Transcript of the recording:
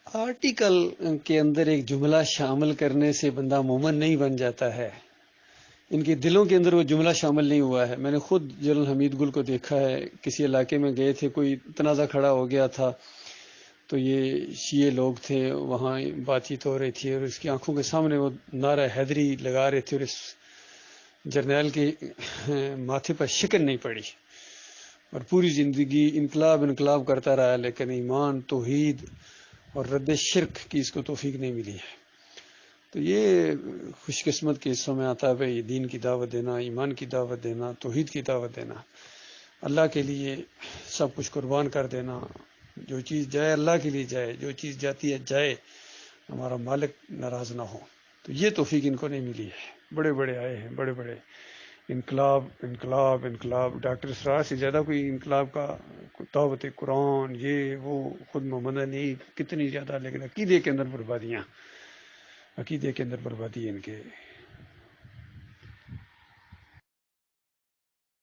Article کے اندر ایک جملہ شامل کرنے سے بندہ مومن نہیں بن جاتا ہے. ان کے دلوں کے اندر وہ جملہ شامل نہیں ہوا ہے. میں نے خود جنرل حمید گل کو دیکھا ہے، کسی علاقے میں گئے تھے، کوئی تنازع کھڑا ہو گیا تھا، تو یہ شیعہ لوگ تھے، وہاں بات چیت ہو رہی تھی اور اس کی آنکھوں کے سامنے وہ نعرہ حیدری لگا رہے تھے اور اس جرنیل کے ماتھے پر شکن نہیں پڑی اور پوری زندگی انقلاب انقلاب کرتا رہا، لیکن ایمان، توحید اور رد شرک کی اس کو توفیق نہیں ملی ہے. تو یہ خوش قسمت کے حصوں میں آتا ہے بھائی، دین کی دعوت دینا، ایمان کی دعوت دینا، توحید کی دعوت دینا، اللہ کے لیے سب کچھ قربان کر دینا. جو چیز جائے اللہ کے لیے جائے، جو چیز جاتی ہے جائے، ہمارا مالک ناراض نہ ہو. تو یہ توفیق ان کو نہیں ملی ہے. بڑے بڑے آئے ہیں، بڑے بڑے انقلاب انقلاب انقلاب. ڈاکٹر اسرار سے زیادہ کوئی انقلاب کا دعوت قرآن، یہ وہ، خود محمد علی کتنی زیادہ، لیکن عقیدے کے اندر بربادیاں، عقیدے کے اندر بربادی ان کے